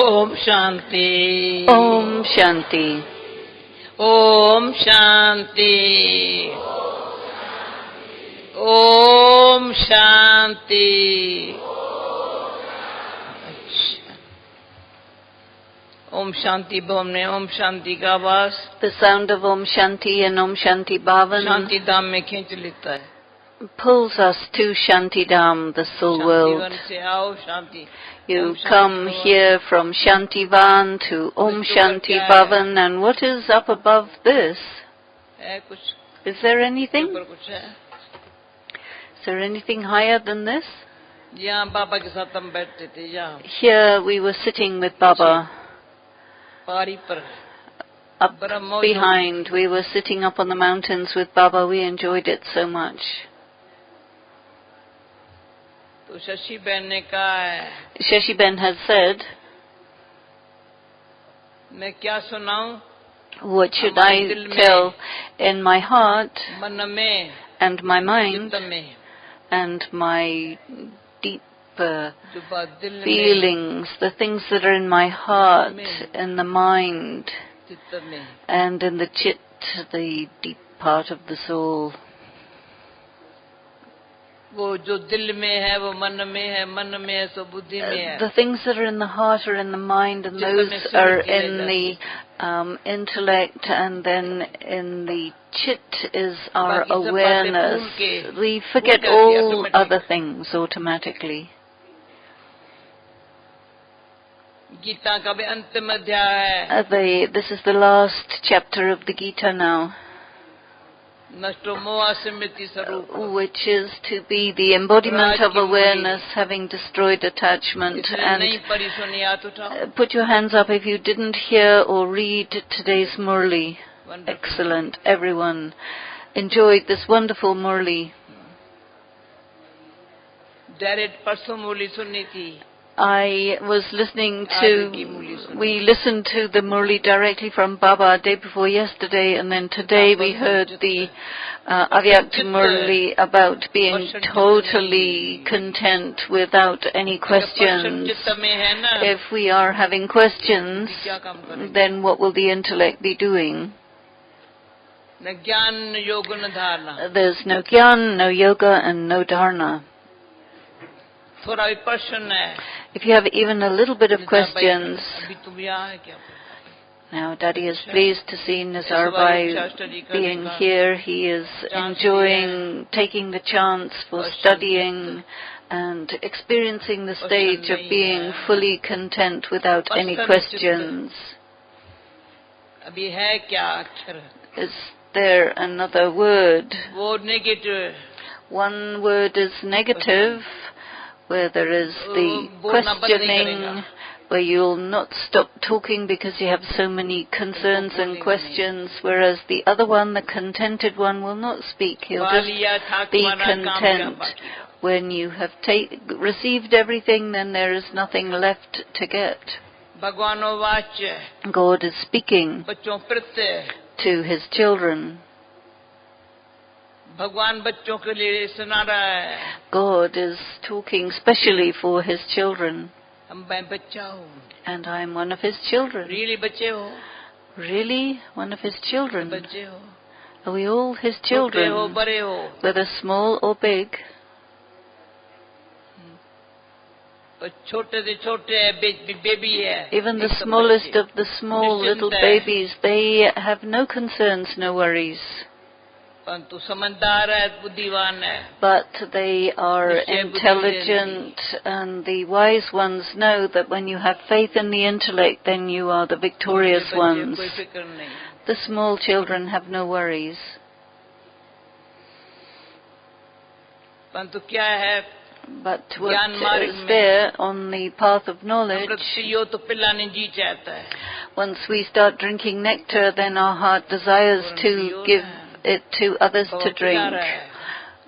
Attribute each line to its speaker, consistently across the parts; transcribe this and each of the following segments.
Speaker 1: Om Shanti.
Speaker 2: Om Shanti.
Speaker 1: Om Shanti. Om Shanti. Om Shanti Bhavan में Om Shanti का आवाज
Speaker 2: The sound of Om Shanti and Om Shanti Bhavan
Speaker 1: शांति धाम में खींच लेता है.
Speaker 2: pulls us to Shanti Dham, the soul world.
Speaker 1: Shantivan से आओ शांति.
Speaker 2: You come here from Shantivan to Om Shanti Bhavan, and what is up above this?
Speaker 1: है कुछ.
Speaker 2: Is there anything?
Speaker 1: ऊपर कुछ है.
Speaker 2: Is there anything higher than this?
Speaker 1: यहाँ बाबा के साथ हम बैठते थे यहाँ.
Speaker 2: Here we were sitting with Baba.
Speaker 1: पहाड़ी पर.
Speaker 2: Up behind, we were sitting up on the mountains with Baba. We enjoyed it so much.
Speaker 1: तो शशि बहन ने कहा है.
Speaker 2: Shashi Ben has said,
Speaker 1: मैं क्या सुनाऊं?
Speaker 2: what should I tell in my heart
Speaker 1: मन में
Speaker 2: and my mind
Speaker 1: चित्त में
Speaker 2: and my deep
Speaker 1: जो बात दिल में
Speaker 2: feelings, the things that are in my heart, in the mind,
Speaker 1: चित्त में
Speaker 2: and in the chit, the deep part of the soul.
Speaker 1: वो जो दिल में है वो मन में है, मन में है सो बुद्धि में है.
Speaker 2: The things that are in the heart are in the mind, and those are in the intellect, and then in the chit is our awareness. We forget all other things automatically.
Speaker 1: Gita का भी अंतिम अध्याय है.
Speaker 2: This is the last chapter of the Gita now,
Speaker 1: नष्टो मोह स्मृति स्वरूप,
Speaker 2: which is to be the embodiment of awareness, having destroyed attachment. And
Speaker 1: नहीं पढ़ी सुनी हाथ उठाओ.
Speaker 2: put your hands up if you didn't hear or read today's Murli. Excellent. Everyone enjoyed this wonderful Murli.
Speaker 1: Direct परसों मुरली सुननी थी.
Speaker 2: I was listening to, we listened to the Murli directly from Baba day before yesterday, and then today we heard the Avyakta Murli about being totally content without any questions. If we are having questions, then what will the intellect be doing? There's no Gyan, no Yoga, and no Dharna. If you have even a little bit of questions, now Dadi is pleased to see Nizar Bhai being here. He is enjoying taking the chance for studying and experiencing the stage of being fully content without any questions. Is there another word? One word is negative, where there is the questioning, where you'll not stop talking because you have so many concerns and questions, whereas the other one, the contented one, will not speak. He'll just be content. When you have received everything, then there is nothing left to get. God is speaking to His children. God is talking specially for His children. And I am one of His children. Really? One of His children? Are we all His children? Whether small or big? Even the smallest of the small little babies, they have no concerns, no worries. But they are intelligent, and the wise ones know that when you have faith in the intellect, then you are the victorious ones. The small children have no worries. But what is there on the path of knowledge, once we start drinking nectar, then our heart desires to give it to others to drink.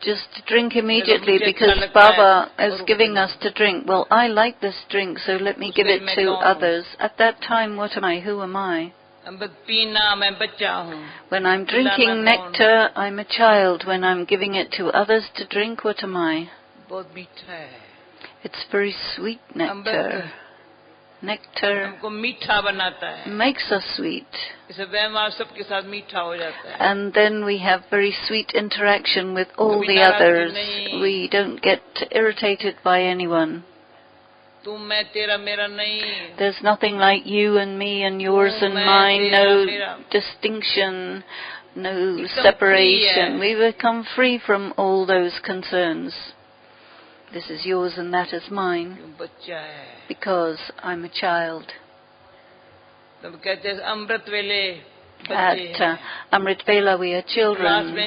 Speaker 2: Just drink immediately because Baba is giving us to drink. Well, I like this drink, so let me give it to others. At that time, what am I? Who am I? When I'm drinking nectar, I'm a child. When I'm giving it to others to drink, what am I? It's very sweet nectar. nectar,
Speaker 1: हमको मीठा बनाता है,
Speaker 2: makes us sweet.
Speaker 1: इसे व्यवहार सबके साथ मीठा हो जाता है.
Speaker 2: And then we have very sweet interaction with all the others. We don't get irritated by anyone.
Speaker 1: तू मैं तेरा मेरा नहीं.
Speaker 2: There's nothing like you and me and yours and mine, no distinction, no separation. We become free from all those concerns. This is yours and that is mine, because I'm a child. At Amrit Vela we are children,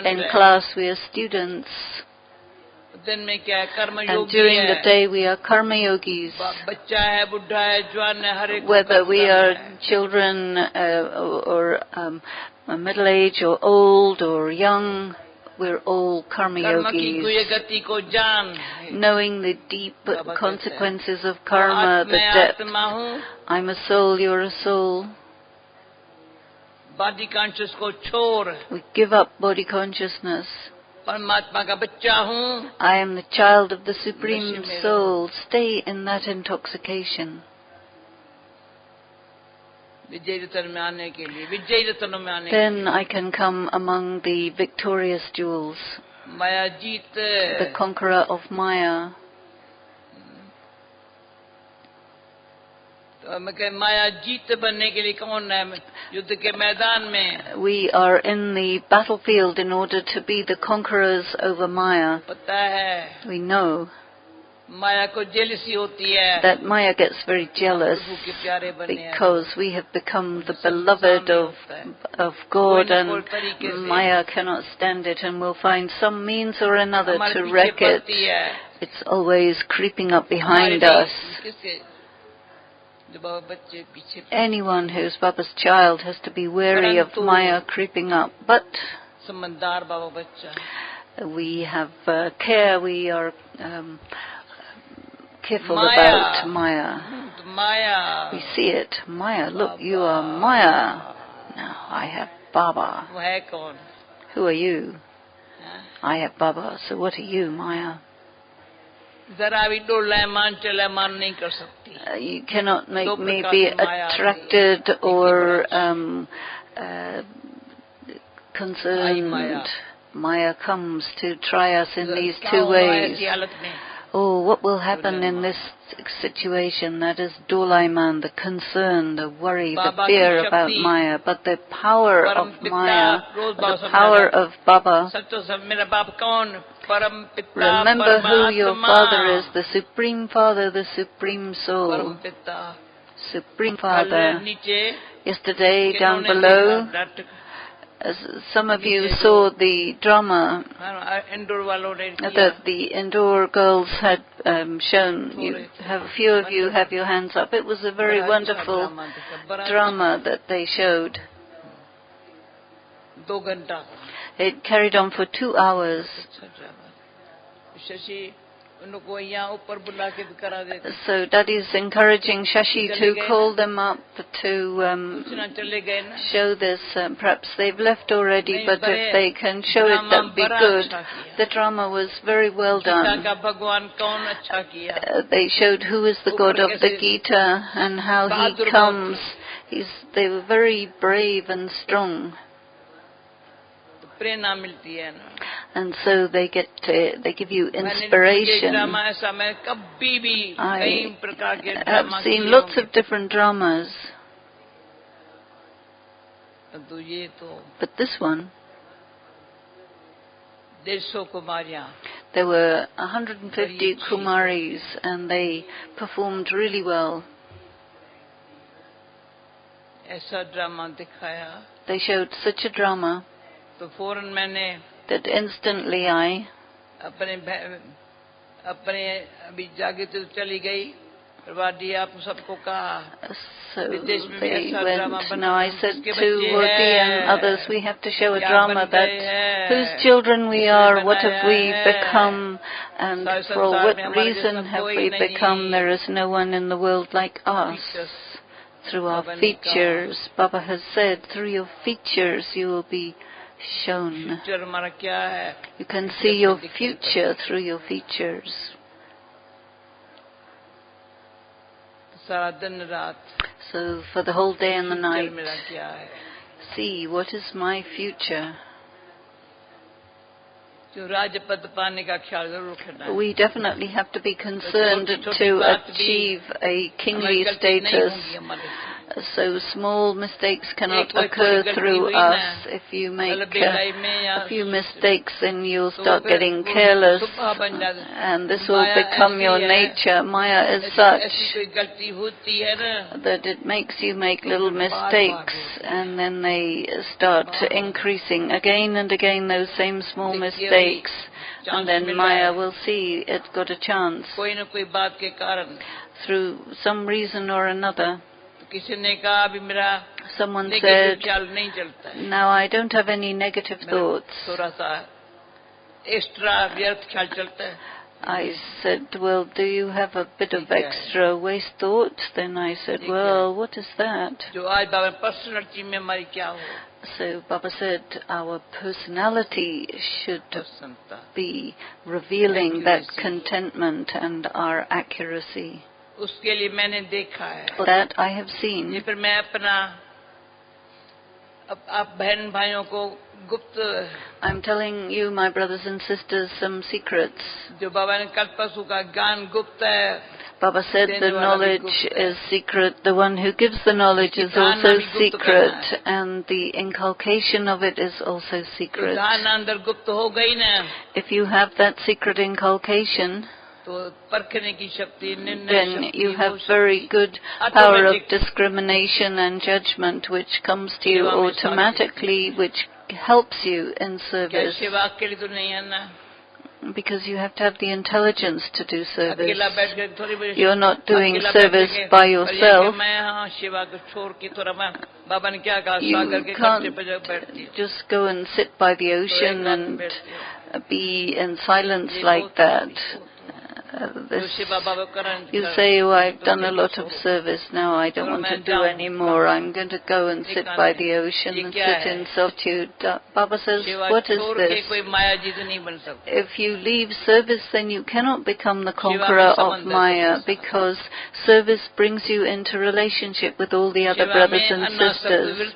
Speaker 2: in class we are students, and during the day we are karma yogis. Whether we are children or middle-aged or old or young, we're all karma yogis, knowing the deep consequences of karma, the depth. I'm a soul, you're a soul. We give up body consciousness. I am the child of the Supreme Soul. Stay in that intoxication. Then I can come among the victorious jewels, the conqueror of Maya. We are in the battlefield in order to be the conquerors over Maya. We know that Maya gets very jealous because we have become the beloved of God, and Maya cannot stand it and will find some means or another to wreck it. It's always creeping up behind us. Anyone who's Baba's child has to be wary of Maya creeping up, but we have care, we are careful about Maya. We see it. Maya, look, you are Maya. Now, I have Baba. Who are you? I have Baba, so what are you, Maya? You cannot make me be attracted or concerned. Maya comes to try us in these two ways. Oh, what will happen in this situation? That is Dolaiman, the concern, the worry, the fear about Maya. But the power of Maya, the power of Baba. Remember who your father is, the Supreme Father, the Supreme Soul. Supreme Father. Yesterday, down below, as some of you saw the drama that the indoor girls had shown. A few of you have your hands up. It was a very wonderful drama that they showed. It carried on for 2 hours. So Daddy is encouraging Shashi to call them up to show this. Perhaps they've left already, but if they can show it, that would be good. The drama was very well done. They showed who is the God of the Gita and how he comes. They were very brave and strong. And so they give you inspiration. I have seen lots of different dramas, but this one, there were 150 Kumaris and they performed really well. They showed such a drama that instantly I so they went. Now I said to Voti and others, we have to show a drama that whose children we are, what have we become, and for what reason have we become. There is no one in the world like us. Through our features, Baba has said, through your features you will be shown. You can see your future through your features.
Speaker 1: सारा दिन रात
Speaker 2: So for the whole day and the
Speaker 1: future
Speaker 2: night,
Speaker 1: मेरा क्या है,
Speaker 2: see what is my future.
Speaker 1: जो राज्य पद पाने का ख्याल जरूर रखना है.
Speaker 2: We definitely have to be concerned
Speaker 1: छोटी-छोटी
Speaker 2: to
Speaker 1: बात भी
Speaker 2: achieve a kingly
Speaker 1: हमारी गलती नहीं
Speaker 2: status.
Speaker 1: होंगी हमारे से.
Speaker 2: So small mistakes cannot
Speaker 1: एक कोई
Speaker 2: occur
Speaker 1: गलती
Speaker 2: through
Speaker 1: हुई ना,
Speaker 2: us. If you make
Speaker 1: मतलब बेलाई में या
Speaker 2: a few mistakes, then you'll
Speaker 1: तो
Speaker 2: start
Speaker 1: फिर
Speaker 2: getting
Speaker 1: वो
Speaker 2: careless,
Speaker 1: स्वभाव बन जाता है.
Speaker 2: and this will
Speaker 1: Maya
Speaker 2: become
Speaker 1: ऐसी
Speaker 2: your
Speaker 1: है,
Speaker 2: nature. Maya is
Speaker 1: ऐसी
Speaker 2: such
Speaker 1: कोई गलती होती है ना,
Speaker 2: that it makes you make little mistakes, and then they start increasing again and again, those same small mistakes, and then Maya will see it got a chance
Speaker 1: कोई न कोई बात के कारण.
Speaker 2: through some reason or another.
Speaker 1: किसी ने कहा अभी मेरा
Speaker 2: Someone
Speaker 1: नेगेटिव
Speaker 2: said,
Speaker 1: ख्याल नहीं चलता है,
Speaker 2: now I don't have any negative thoughts.
Speaker 1: थोड़ा सा एक्स्ट्रा व्यर्थ ख्याल चलता है.
Speaker 2: I said, well, do you have a bit of extra waste thought? Then I said, well, what is that?
Speaker 1: जो आज बाबा पर्सनैलिटी में हमारी क्या हो,
Speaker 2: So Baba said our personality should
Speaker 1: प्रसन्नता,
Speaker 2: be revealing that contentment and our accuracy.
Speaker 1: उसके लिए मैंने देखा है.
Speaker 2: That I have
Speaker 1: ये
Speaker 2: seen.
Speaker 1: फिर मैं अपना आप बहन भाइयों को गुप्त
Speaker 2: I'm telling you, my brothers and sisters, some secrets.
Speaker 1: जो बाबा ने कल परसों का ज्ञान गुप्त है.
Speaker 2: Baba said the knowledge is secret. The one who gives the knowledge is also secret, and the inculcation of it is also secret.
Speaker 1: ज्ञान अंदर गुप्त हो गई ना,
Speaker 2: If you have that secret inculcation,
Speaker 1: तो परखने की शक्ति, निर्णय
Speaker 2: then
Speaker 1: शक्ति,
Speaker 2: you have
Speaker 1: वो
Speaker 2: very
Speaker 1: शक्ति
Speaker 2: good power of
Speaker 1: automatic
Speaker 2: discrimination and judgment, which comes to you automatically, which helps you in
Speaker 1: क्या
Speaker 2: service,
Speaker 1: सेवा के लिए तो नहीं है ना.
Speaker 2: because you have to have the intelligence to do service.
Speaker 1: अकेला बैठ कर थोड़ी बड़ी
Speaker 2: You're not doing
Speaker 1: अकेला
Speaker 2: service
Speaker 1: बैठेंगे,
Speaker 2: by
Speaker 1: और ये
Speaker 2: yourself.
Speaker 1: कि मैं हाँ सेवा को छोड़ के थोड़ा मैं बाबा ने क्या कहा,
Speaker 2: You
Speaker 1: सागर के कंठे पे जब
Speaker 2: can't
Speaker 1: बैठती हूँ,
Speaker 2: just go and sit by the
Speaker 1: तो एक
Speaker 2: ocean
Speaker 1: रात
Speaker 2: and
Speaker 1: बैठती हूँ.
Speaker 2: be in silence
Speaker 1: ये
Speaker 2: like
Speaker 1: बहुत
Speaker 2: that.
Speaker 1: जो
Speaker 2: This,
Speaker 1: सेवा बाबा करें,
Speaker 2: you say, oh, I've done a lot of service, now I don't want to do any more. I'm going to go and sit by the ocean and sit in solitude. Baba says,
Speaker 1: सेवा
Speaker 2: what is
Speaker 1: छोड़ के
Speaker 2: this?
Speaker 1: कोई माया जीत नहीं बन सकता.
Speaker 2: If you leave service, then you cannot become the conqueror of Maya, because service brings you into relationship with all the other brothers and sisters.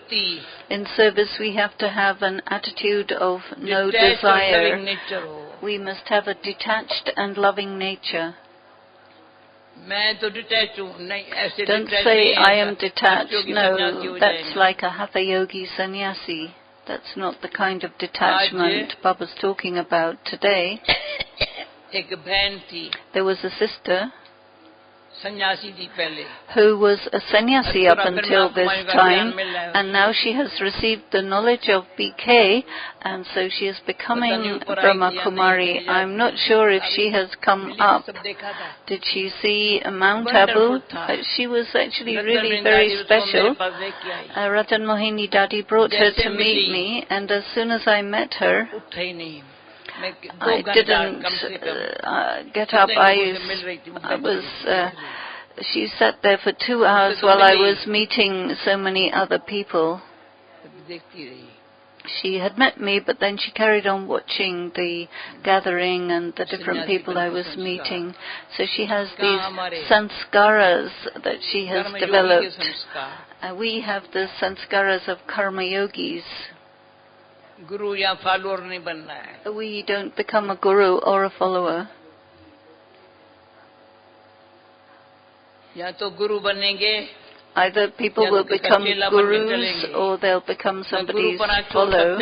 Speaker 2: In service, we have to have an attitude of no desire. We must have a detached and loving nature. Don't say, I am detached. No, that's like a Hatha Yogi sannyasi. That's not the kind of detachment Baba's talking about today. There was a sister who was a sannyasi up until this time, and now she has received the knowledge of BK, and so she is becoming Brahma Kumari. I'm not sure if she has come up. Did she see Mount Abu? She was actually really very special. Ratan Mohini Dadi brought her to meet me, and as soon as I met her, I didn't get up. She sat there for 2 hours while I was meeting so many other people. She had met me, but then she carried on watching the gathering and the different people I was meeting. So she has these sanskaras that she has developed. We have the sanskaras of karma yogis. We don't become a guru or a follower. Either people will become gurus or they'll become somebody's follower,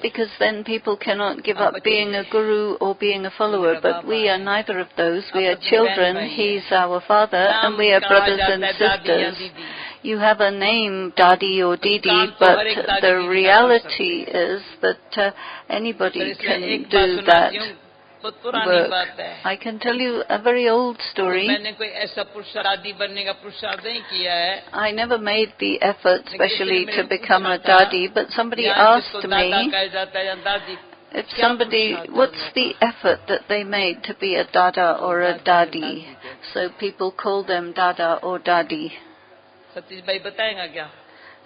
Speaker 2: because then people cannot give up being a guru or being a follower. But we are neither of those. We are children. He's our father, and we are brothers and sisters. You have a name, Dadi or Didi, but the reality is that anybody can do that work. I can tell you a very old story. I never made the effort specially to become a Dadi, but somebody asked me, what's the effort that they made to be a Dada or a Dadi? So people call them Dada or Dadi.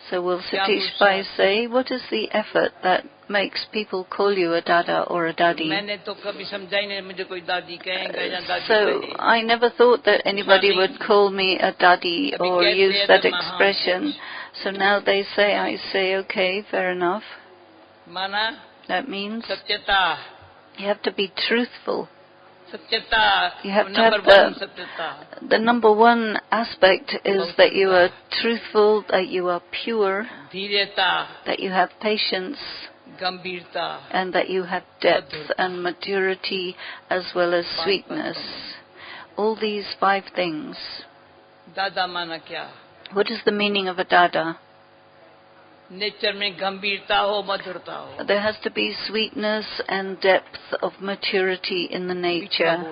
Speaker 2: So will Satish Bhai say, what is the effort that makes people call you a dada or a dadi?
Speaker 1: मैंने तो कभी समझा ही नहीं मुझे कोई दादी कहेगा या दादी
Speaker 2: So
Speaker 1: कहे.
Speaker 2: I never thought that anybody would call me a dadi or use that expression. So now they say, I say, okay, fair enough.
Speaker 1: माना
Speaker 2: That means
Speaker 1: सत्यता.
Speaker 2: you have to be truthful.
Speaker 1: सत्यता.
Speaker 2: You have to
Speaker 1: number
Speaker 2: have
Speaker 1: one सत्यता.
Speaker 2: the number one aspect is that you are truthful, that you are pure,
Speaker 1: धीरता.
Speaker 2: that you have patience,
Speaker 1: गंभीरता.
Speaker 2: and that you have depth and maturity as well as sweetness. All these 5 things.
Speaker 1: दादा माना क्या?
Speaker 2: What is the meaning of a dada?
Speaker 1: Nature में गंभीरता हो मधुरता हो.
Speaker 2: There has to be sweetness and depth of maturity in the nature.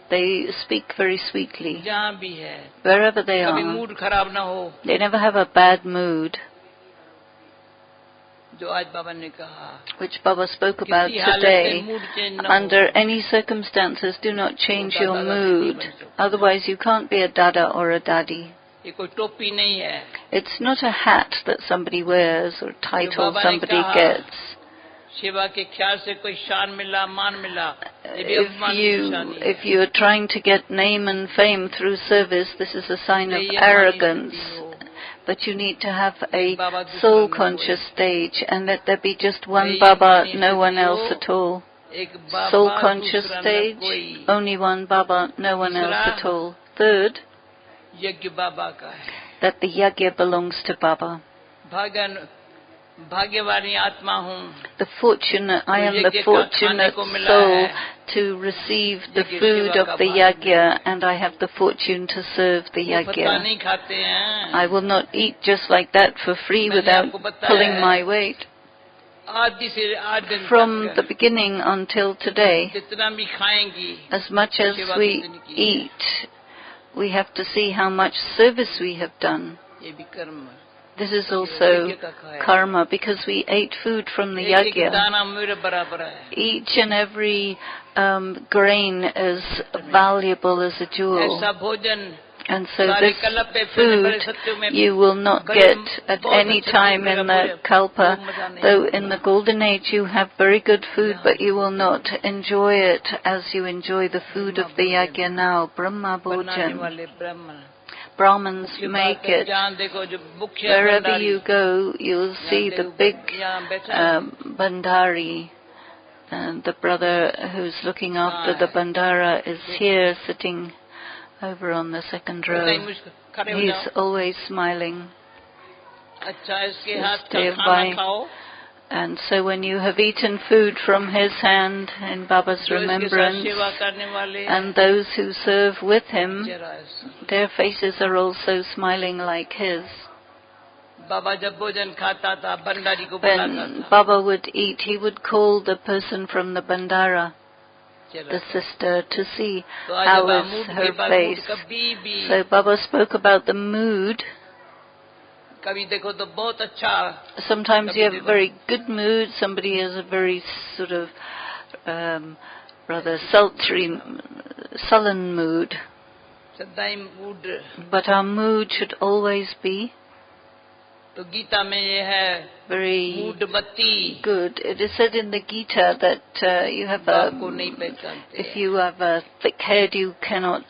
Speaker 2: They speak very sweetly.
Speaker 1: जहाँ भी है.
Speaker 2: Wherever they
Speaker 1: कभी
Speaker 2: are.
Speaker 1: मूड खराब ना हो.
Speaker 2: They never have a bad mood.
Speaker 1: जो आज बाबा ने कहा.
Speaker 2: Which Baba spoke about today. Under any circumstances, do not change your mood. Otherwise, you can't be a dada or a dadi.
Speaker 1: ये कोई टोपी नहीं है.
Speaker 2: It's not a hat that somebody wears or title somebody gets.
Speaker 1: सेवा के ख्याल से कोई शान मिला, मान मिला.
Speaker 2: If you are trying to get name and fame through service, this is a sign of arrogance. But you need to have a soul-conscious stage, and let there be just one Baba, no one else at all. Soul-conscious stage, only one Baba, no one else at all. Third, that the yajna belongs to Baba. The fortunate, I am the fortunate soul to receive the food of the yajna, and I have the fortune to serve the yajna. I will not eat just like that for free without pulling my weight. From the beginning until today, as much as we eat, we have to see how much service we have done. This is also karma, because we ate food from the yajna. Each and every grain is valuable as a jewel. And so this food you will not get at any time in the kalpa. Though in the golden age you have very good food, but you will not enjoy it as you enjoy the food of the yajna now. Brahma bhojan. Brahmins make it. Wherever you go, you'll see the big bandari. And the brother who's looking after the bandara is here, sitting over on the second row. He's always smiling. Stay by. And so when you have eaten food from his hand in Baba's remembrance, and those who serve with him, their faces are also smiling like his. When Baba would eat, he would call the person from the bandara, the sister, to see how is her face. So Baba spoke about the mood. Sometimes you have a very good mood, somebody has a very sort of rather sultry, sullen mood. But our mood should always be very good. It is said in the Gita that you have if you have a thick head, you cannot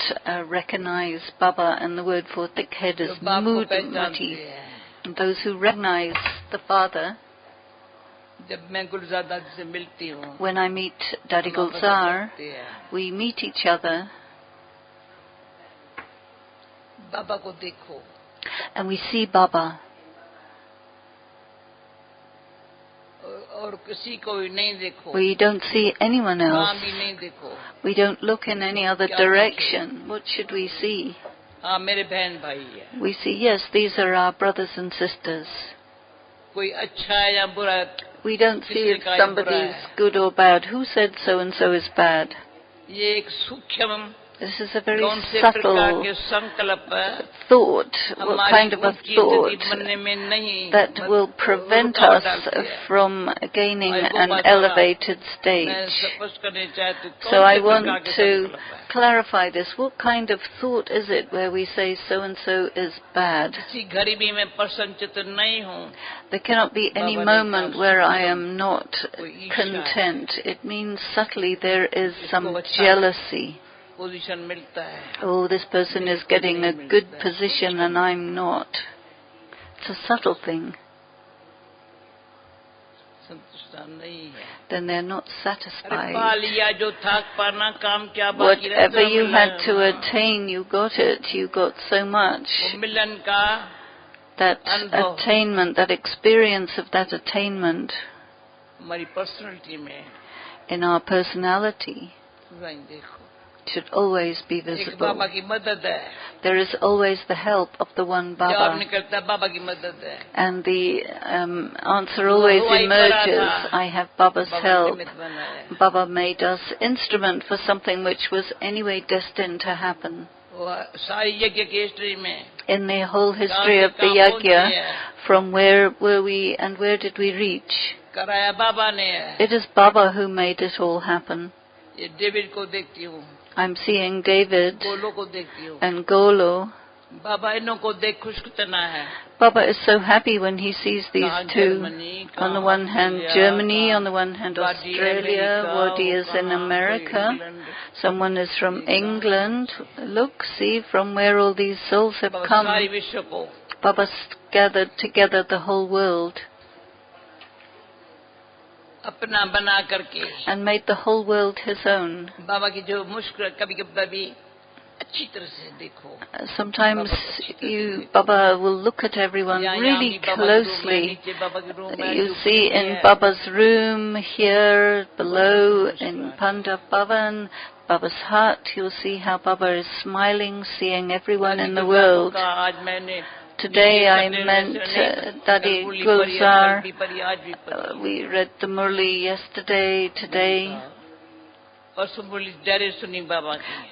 Speaker 2: recognize Baba, and the word for thick head is moodmati. And those who recognize the Father, when I meet Dadi Gulzar, we meet each other and we see Baba. We don't see anyone else. We don't look in any other direction. What should we see? We see, yes, these are our brothers and sisters. We don't see if somebody's good or bad. Who said so and so is bad? This is a very subtle thought, what kind of a thought that will prevent us from gaining an elevated stage. So I want to clarify this. What kind of thought is it where we say so-and-so is bad? There cannot be any moment where I am not content. It means subtly there is some jealousy. Oh, this person is getting a good position and I'm not. It's a subtle thing. Then they're not satisfied. Whatever you had to attain, you got it. You got so much. That attainment, that experience of that attainment in our personality should always be visible. There is always the help of the one Baba. And the answer always emerges, I have Baba's help. Baba made us instrument for something which was anyway destined to happen. In the whole history of the yajna, from where were we and where did we reach? It is Baba who made it all happen. I'm seeing David and Golo. Baba is so happy when he sees these two. On the one hand Germany, on the one hand Australia, Wadi is in America, someone is from England. Look, see from where all these souls have come. Baba's gathered together the whole world and made the whole world his own. Sometimes Baba will look at everyone really closely. You see in Baba's room, here, below, in Pandav Bhavan, Baba's hut, you'll see how Baba is smiling, seeing everyone in the world. Today I met Dadi Gulzar. We read the Murli yesterday, today.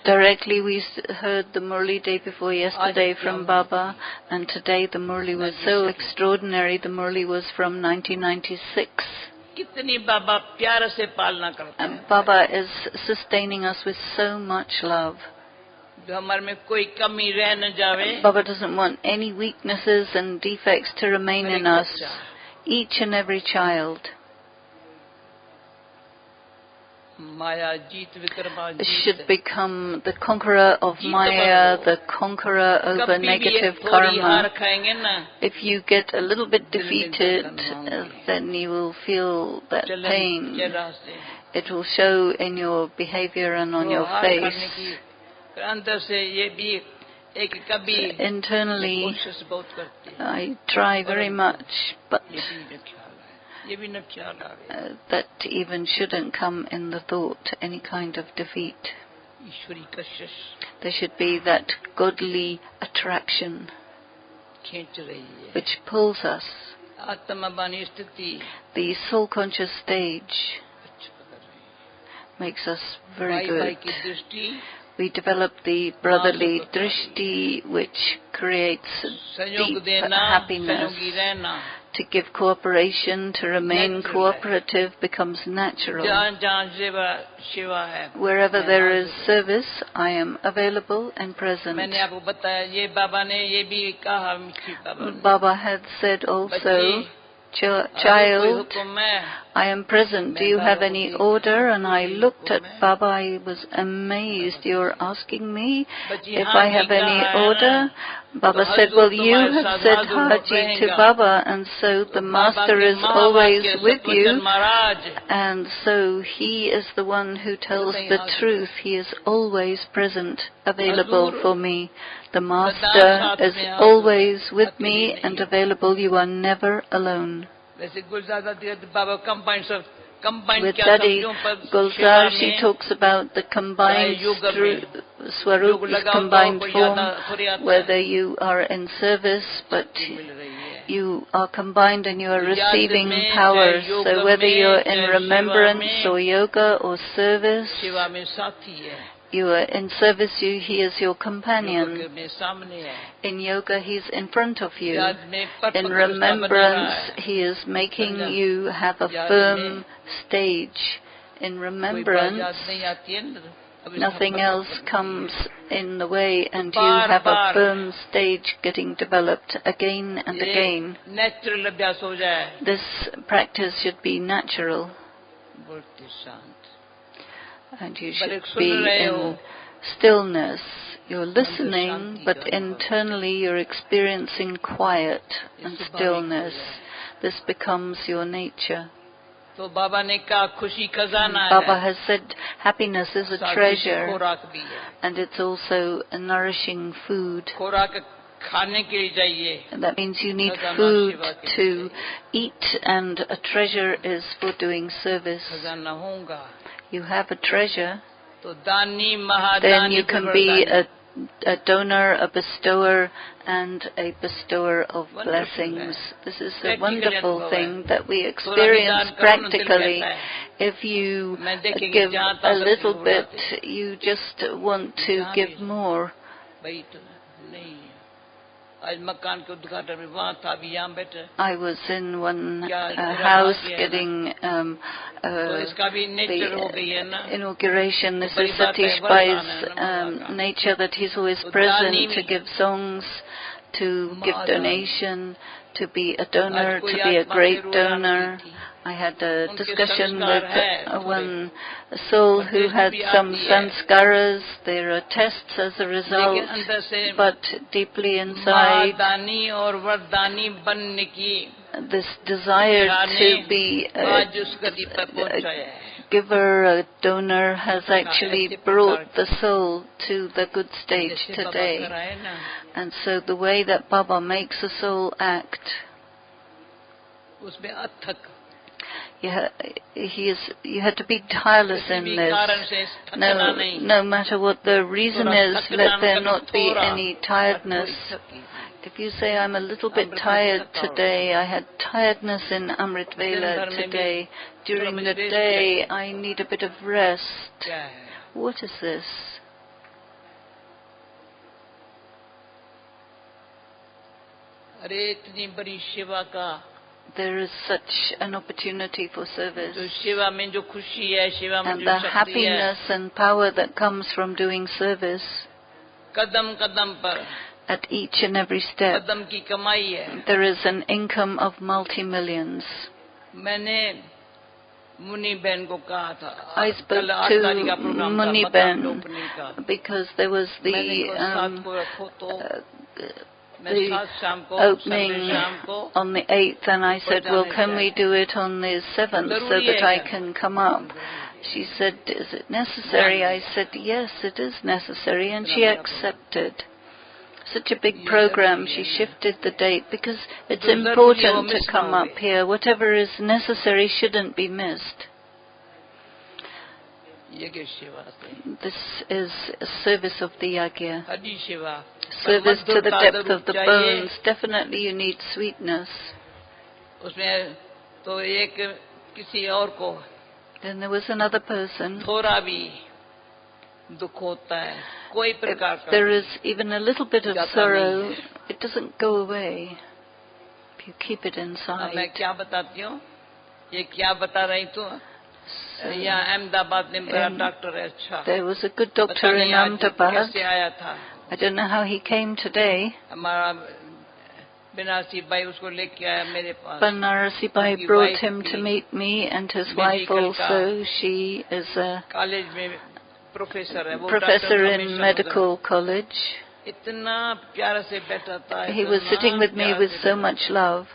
Speaker 2: Directly we heard the Murli day before yesterday from Baba, and today the Murli was so extraordinary. The Murli was from 1996. And Baba is sustaining us with so much love. Baba doesn't want any weaknesses and defects to remain in us, each and every child. Should become the conqueror of Maya, the conqueror over negative karma. If you get a little bit defeated, then you will feel that pain. It will show in your behavior and on your face. Internally, I try very much, but that even shouldn't come in the thought, any kind of defeat. There should be that godly attraction which pulls us. The soul-conscious stage makes us very good. We develop the brotherly drishti, which creates deep happiness. To give cooperation, to remain cooperative becomes natural. Wherever there is service, I am available and present. Baba had said also, child, I am present. Do you have any order? And I looked at Baba. I was amazed. You're asking me if I have any order? Baba said, well, you have said Haji to Baba, and so the Master is always with you, and so he is the one who tells the truth. He is always present, available for me. The Master is always with me and available. You are never alone. With Dadi Gulzar, she talks about the combined Swarup, combined form, whether you are in service, but you are combined and you are receiving powers. So whether you're in remembrance or yoga or service, you are in service, he is your companion.
Speaker 1: योग में सामने है,
Speaker 2: In yoga, he's in front of you.
Speaker 1: याद में पर
Speaker 2: In
Speaker 1: पकड़ उसका बना रहा
Speaker 2: remembrance,
Speaker 1: है।
Speaker 2: he is making
Speaker 1: समझा?
Speaker 2: you have a
Speaker 1: याद
Speaker 2: firm
Speaker 1: में
Speaker 2: stage. In
Speaker 1: कोई बात
Speaker 2: remembrance,
Speaker 1: याद नहीं आती है ना, अब इसको
Speaker 2: nothing
Speaker 1: पकड़
Speaker 2: else
Speaker 1: पकड़
Speaker 2: comes in the way, and you
Speaker 1: bar
Speaker 2: have a
Speaker 1: bar
Speaker 2: firm stage getting developed again and
Speaker 1: ये
Speaker 2: again.
Speaker 1: नेचुरल अभ्यास हो जाए,
Speaker 2: This practice should be natural,
Speaker 1: बोलते शांत।
Speaker 2: and you
Speaker 1: पर
Speaker 2: should
Speaker 1: एक सुन
Speaker 2: be
Speaker 1: रहे हो,
Speaker 2: in stillness. You're
Speaker 1: अंदर
Speaker 2: listening,
Speaker 1: शांति
Speaker 2: but
Speaker 1: का अनुभव।
Speaker 2: internally you're experiencing quiet and
Speaker 1: ये स्वाभाविक हो
Speaker 2: stillness.
Speaker 1: जाए।
Speaker 2: This becomes your nature.
Speaker 1: तो बाबा ने कहा खुशी खजाना
Speaker 2: Baba
Speaker 1: है,
Speaker 2: has said happiness is a
Speaker 1: साथ ही
Speaker 2: treasure,
Speaker 1: खुराक भी है।
Speaker 2: and it's also a nourishing food.
Speaker 1: खुराक खाने के लिए चाहिए,
Speaker 2: And that means you need
Speaker 1: खजाना
Speaker 2: food
Speaker 1: सेवा के लिए
Speaker 2: to
Speaker 1: चाहिए।
Speaker 2: eat, and a treasure is for doing service.
Speaker 1: खजाना होगा
Speaker 2: You have a treasure,
Speaker 1: तो दानी
Speaker 2: then
Speaker 1: Mahadani
Speaker 2: you can be
Speaker 1: प्रवरदानी।
Speaker 2: a donor, a bestower, and a bestower of
Speaker 1: Wonderful
Speaker 2: blessings.
Speaker 1: है।
Speaker 2: This is a
Speaker 1: Practical
Speaker 2: wonderful
Speaker 1: अनुभव
Speaker 2: thing
Speaker 1: है।
Speaker 2: that we
Speaker 1: थोड़ा भी
Speaker 2: experience
Speaker 1: दान करो ना, दिल
Speaker 2: practically.
Speaker 1: कहता है,
Speaker 2: If you
Speaker 1: मैं देखेंगे
Speaker 2: give
Speaker 1: जहाँ
Speaker 2: a
Speaker 1: ताकत
Speaker 2: little
Speaker 1: है,
Speaker 2: bit,
Speaker 1: उड़ाते।
Speaker 2: you just want to
Speaker 1: जहाँ
Speaker 2: give
Speaker 1: भी।
Speaker 2: more.
Speaker 1: भाई तो नहीं, आज मकान के उद्घाटन में वहाँ था, अभी यहाँ बैठे।
Speaker 2: I was in one
Speaker 1: क्या मेरा
Speaker 2: house
Speaker 1: भाग्य है ना।
Speaker 2: getting
Speaker 1: तो इसका भी नेचर हो गई है
Speaker 2: the
Speaker 1: ना।
Speaker 2: inauguration. This
Speaker 1: तो
Speaker 2: is
Speaker 1: बड़ी बात है,
Speaker 2: Satish
Speaker 1: वरदान
Speaker 2: Bhai's
Speaker 1: है ना बाबा का।
Speaker 2: nature, that he's always
Speaker 1: तो
Speaker 2: present
Speaker 1: दानी
Speaker 2: to give songs, to give
Speaker 1: Mahadani.
Speaker 2: donation, to be a donor,
Speaker 1: आज कोई
Speaker 2: to be a
Speaker 1: आत्मा
Speaker 2: great
Speaker 1: से रोया
Speaker 2: donor.
Speaker 1: नहीं थी।
Speaker 2: I had a
Speaker 1: उनके
Speaker 2: discussion
Speaker 1: संस्कार
Speaker 2: with
Speaker 1: है, थोड़े।
Speaker 2: one soul
Speaker 1: और
Speaker 2: who
Speaker 1: टेस्ट
Speaker 2: had
Speaker 1: भी
Speaker 2: some
Speaker 1: आती है।
Speaker 2: sanskaras. There are tests as a result,
Speaker 1: लेकिन अंदर से
Speaker 2: but deeply inside,
Speaker 1: महादानी और वरदानी बनने की
Speaker 2: this desire to be
Speaker 1: आज उस गति पर पहुंचा है।
Speaker 2: a giver, a donor, has actually brought the soul to the good stage
Speaker 1: जैसे बाबा
Speaker 2: today.
Speaker 1: कराए ना,
Speaker 2: And so the way that Baba makes a soul act,
Speaker 1: उसमें अथक
Speaker 2: you have to be tireless
Speaker 1: किसी
Speaker 2: in
Speaker 1: भी
Speaker 2: this.
Speaker 1: कारण से थकना नहीं।
Speaker 2: No matter what the reason
Speaker 1: थोड़ा
Speaker 2: is,
Speaker 1: थकना
Speaker 2: let there
Speaker 1: मतलब
Speaker 2: not be
Speaker 1: थोड़ा,
Speaker 2: any
Speaker 1: आज
Speaker 2: tiredness.
Speaker 1: थोड़ी थकी।
Speaker 2: If you say, I'm a little bit
Speaker 1: Amrit
Speaker 2: tired
Speaker 1: Vela
Speaker 2: today, I had tiredness in Amrit Vela
Speaker 1: दिन भर में
Speaker 2: today,
Speaker 1: भी
Speaker 2: during
Speaker 1: थोड़ा
Speaker 2: the
Speaker 1: मुझे
Speaker 2: day
Speaker 1: rest
Speaker 2: I need a bit of rest.
Speaker 1: क्या है?
Speaker 2: What is this?
Speaker 1: अरे इतनी बड़ी सेवा का,
Speaker 2: There is such an opportunity for service.
Speaker 1: जो सेवा में जो खुशी है, सेवा में
Speaker 2: And
Speaker 1: जो
Speaker 2: the
Speaker 1: शक्ति है,
Speaker 2: happiness and power that comes from doing service
Speaker 1: कदम कदम पर
Speaker 2: at each and every step.
Speaker 1: कदम की कमाई है।
Speaker 2: There is an income of multi-millions.
Speaker 1: मैंने मुनि बहन को कहा था,
Speaker 2: I spoke
Speaker 1: कल 8
Speaker 2: to
Speaker 1: तारीख का प्रोग्राम था
Speaker 2: Muni
Speaker 1: मकान
Speaker 2: Ben
Speaker 1: ओपनिंग का।
Speaker 2: because there was
Speaker 1: मैंने
Speaker 2: the
Speaker 1: कहा 7 को रखो तो मैं
Speaker 2: the
Speaker 1: 7 शाम को,
Speaker 2: opening
Speaker 1: संडे शाम को
Speaker 2: on the 8th, and I said, well, can we do it on the 7th so that I can come up? She said, is it necessary? I said, yes, it is necessary, and she accepted. Such a big program, she shifted the date because it's important to come up here. Whatever is necessary shouldn't be missed.
Speaker 1: यज्ञ सेवा से,
Speaker 2: This is a service of the yagya.
Speaker 1: हड्डी सेवा,
Speaker 2: Service to the
Speaker 1: मधुरता
Speaker 2: depth of the
Speaker 1: चाहिए।
Speaker 2: bones. Definitely you need sweetness.
Speaker 1: उसमें तो एक किसी और को
Speaker 2: Then there was another person.
Speaker 1: थोड़ा भी दुख होता है, कोई प्रकार
Speaker 2: If
Speaker 1: का
Speaker 2: there
Speaker 1: भी,
Speaker 2: is even a little bit of
Speaker 1: जाता
Speaker 2: sorrow,
Speaker 1: नहीं है।
Speaker 2: it doesn't go away if you keep it
Speaker 1: अब
Speaker 2: inside.
Speaker 1: मैं क्या बताती हूँ, ये क्या बता रही तू? यहाँ अहमदाबाद में बड़ा डॉक्टर है, अच्छा
Speaker 2: There was a good
Speaker 1: पता
Speaker 2: doctor in
Speaker 1: नहीं आज
Speaker 2: Ahmedabad.
Speaker 1: कैसे आया था।
Speaker 2: I don't know how he came today.
Speaker 1: हमारा बिनासी भाई उसको लेके आया मेरे पास।
Speaker 2: Banarasi Bhai
Speaker 1: उनकी
Speaker 2: brought
Speaker 1: wife
Speaker 2: him
Speaker 1: भी
Speaker 2: to meet me, and his wife
Speaker 1: medical का
Speaker 2: also. She is a
Speaker 1: college में प्रोफेसर है, वो
Speaker 2: professor
Speaker 1: डॉक्टर
Speaker 2: in
Speaker 1: हमेशा
Speaker 2: medical college.
Speaker 1: इतना प्यार से बैठा था,
Speaker 2: He was
Speaker 1: इतना
Speaker 2: sitting with me
Speaker 1: प्यार
Speaker 2: with
Speaker 1: से
Speaker 2: so
Speaker 1: बैठा
Speaker 2: much love.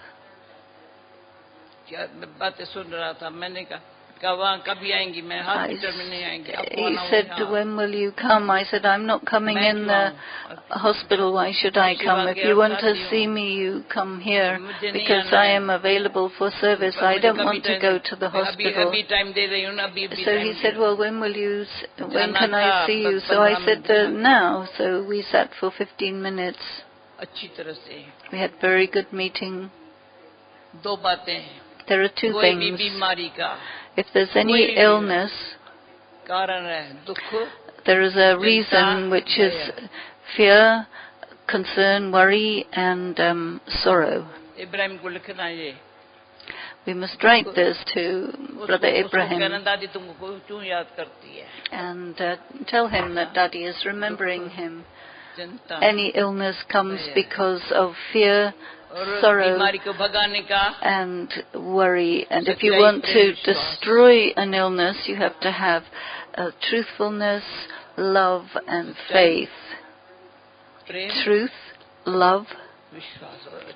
Speaker 1: क्या बातें सुन रहा था। मैंने कहा वहाँ कभी आएंगी, मैं हॉस्पिटल में नहीं आएंगी, आपको
Speaker 2: He
Speaker 1: आना
Speaker 2: said,
Speaker 1: होगा।
Speaker 2: when will you come? I said, I'm not coming
Speaker 1: मैं
Speaker 2: in
Speaker 1: क्यों
Speaker 2: the
Speaker 1: आऊँ?
Speaker 2: hospital. Why should I come? If you want to see me, you come here,
Speaker 1: मुझे नहीं
Speaker 2: because
Speaker 1: आना
Speaker 2: I
Speaker 1: है।
Speaker 2: am available for service. I
Speaker 1: मुझे
Speaker 2: don't
Speaker 1: कभी
Speaker 2: want to
Speaker 1: time-
Speaker 2: go to the hospital.
Speaker 1: अभी time दे रही हूँ ना, अभी
Speaker 2: So he said, well, when
Speaker 1: जाना
Speaker 2: can I
Speaker 1: था,
Speaker 2: see you?
Speaker 1: बस
Speaker 2: So I
Speaker 1: 15
Speaker 2: said,
Speaker 1: minute.
Speaker 2: now. So we sat for 15 minutes.
Speaker 1: अच्छी तरह से
Speaker 2: We had very good meeting.
Speaker 1: दो बातें हैं,
Speaker 2: There are two
Speaker 1: कोई भी
Speaker 2: things.
Speaker 1: बीमारी का
Speaker 2: If there's any
Speaker 1: कोई भी
Speaker 2: illness,
Speaker 1: कारण है, दुख
Speaker 2: There is a reason, which is fear, concern, worry, and sorrow. We must write this to Brother Ibrahim and tell him that Dadi is remembering him. Any illness comes because of fear, sorrow, and worry. And if you want to destroy an illness, you have to have truthfulness, love, and faith. Truth, love,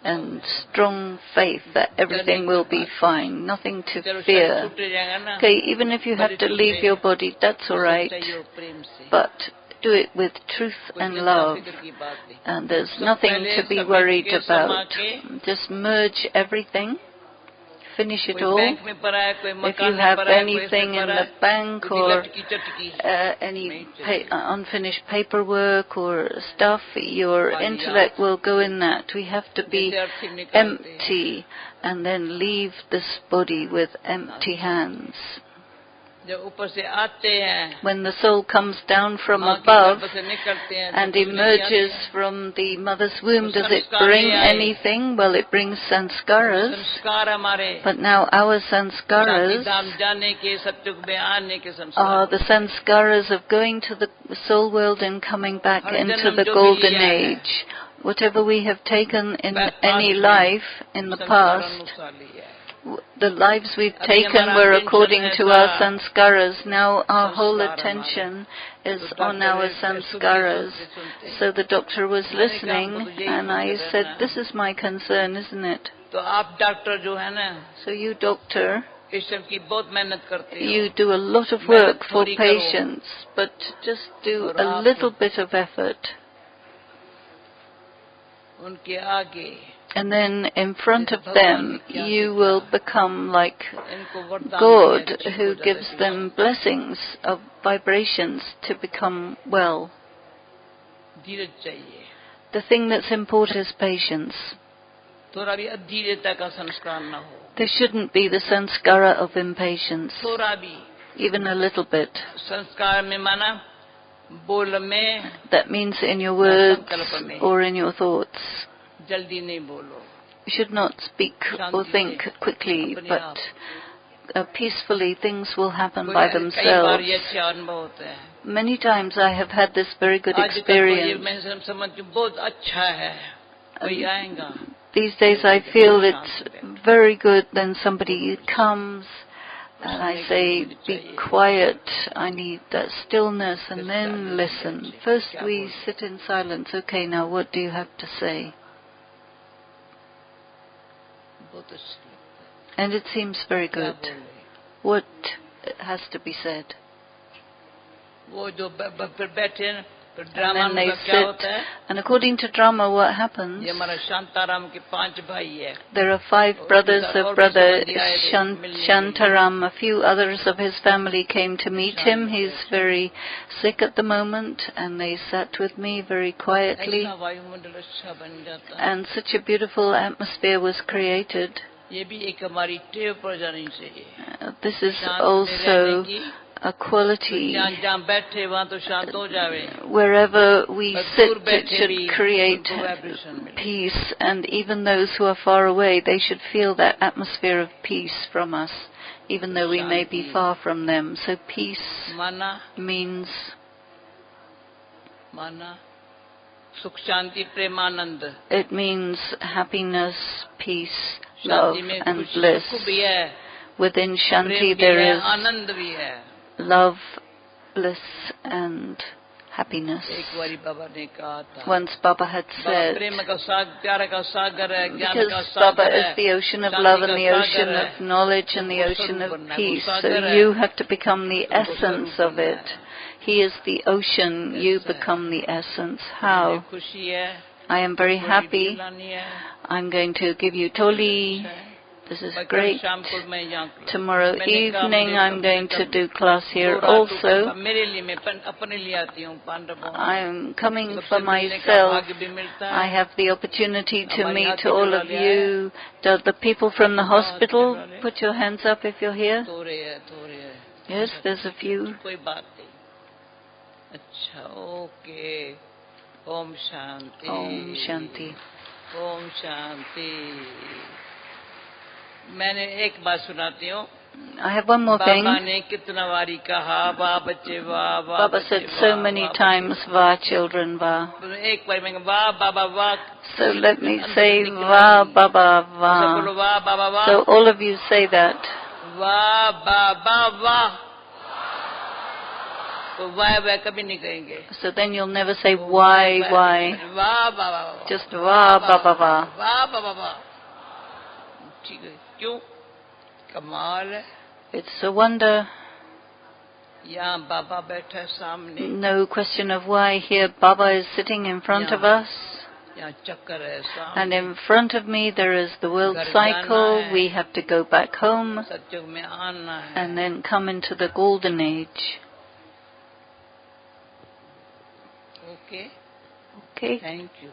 Speaker 2: and strong faith that everything will be fine, nothing to fear. Okay, even if you have to leave your body, that's all right, but do it with truth and love, and there's nothing to be worried about. Just merge everything. Finish it all. If you have anything in the bank or any unfinished paperwork or stuff, your intellect will go in that. We have to be empty and then leave this body with empty hands. When the soul comes down from above and emerges from the mother's womb, does it bring anything? Well, it brings sanskaras. But now our sanskaras are the sanskaras of going to the soul world and coming back into the golden age. Whatever we have taken in any life in the past, the lives we've taken were according to our sanskaras. Now our whole attention is on our sanskaras. So the doctor was listening, and I said, this is my concern, isn't it? So you, doctor, you do a lot of work for patients, but just do a little bit of effort. And then in front of them, you will become like God, who gives them blessings of vibrations to become well. The thing that's important is patience. There shouldn't be the sanskara of impatience, even a little bit. That means in your words or in your thoughts. You should not speak or think quickly, but peacefully. Things will happen by themselves. Many times I have had this very good experience. These days I feel it's very good. Then somebody comes and I say, be quiet, I need that stillness, and then listen. First we sit in silence. Okay, now what do you have to say? And it seems very good. What has to be said? And then they sit, and according to drama, what happens? There are 5 brothers of Brother Shantaram. A few others of his family came to meet him. He's very sick at the moment, and they sat with me very quietly. And such a beautiful atmosphere was created. This is also a quality. Wherever we sit, it should create peace, and even those who are far away, they should feel that atmosphere of peace from us, even though we may be far from them. So peace means it means happiness, peace, love, and bliss. Within Shanti there is love, bliss, and happiness. Once Baba had said, because Baba is the ocean of love and the ocean of knowledge and the ocean of peace, so you have to become the essence of it. He is the ocean, you become the essence. How? I am very happy. I'm going to give you Toli. This is great. Tomorrow evening I'm going to do class here also. I am coming for myself. I have the opportunity to meet all of you. The people from the hospital, put your hands up if you're here. Yes, there's a few.
Speaker 1: अच्छा, okay. Om Shanti.
Speaker 2: Om Shanti.
Speaker 1: Om Shanti. मैंने एक बात सुनाती हूँ.
Speaker 2: I have one more thing.
Speaker 1: बाबा ने कितना बारी कहा, वाह बच्चे वाह, वाह
Speaker 2: Baba
Speaker 1: बच्चे
Speaker 2: said
Speaker 1: वाह,
Speaker 2: so many
Speaker 1: वाह
Speaker 2: times, Va children, Va.
Speaker 1: एक बार मैं वाह बाबा वाह.
Speaker 2: So let me say Va Baba
Speaker 1: सब
Speaker 2: Va.
Speaker 1: बोलो वाह बाबा वाह.
Speaker 2: So all of you say that.
Speaker 1: वाह बाबा वाह. तो वाह वाह कभी नहीं कहेंगे.
Speaker 2: So then you'll never say why.
Speaker 1: वाह बाबा वाह.
Speaker 2: Just Va Baba Va.
Speaker 1: वाह बाबा वाह. ठीक है. क्यों? कमाल है.
Speaker 2: It's a wonder.
Speaker 1: यहाँ बाबा बैठा है सामने.
Speaker 2: No question of why. Here Baba is sitting in front of us.
Speaker 1: यहाँ चक्कर है सामने.
Speaker 2: And in front of me there is the world cycle. We have to go back home.
Speaker 1: सत्युग में आना है.
Speaker 2: And then come into the golden age.
Speaker 1: Okay.
Speaker 2: Okay.
Speaker 1: Thank you.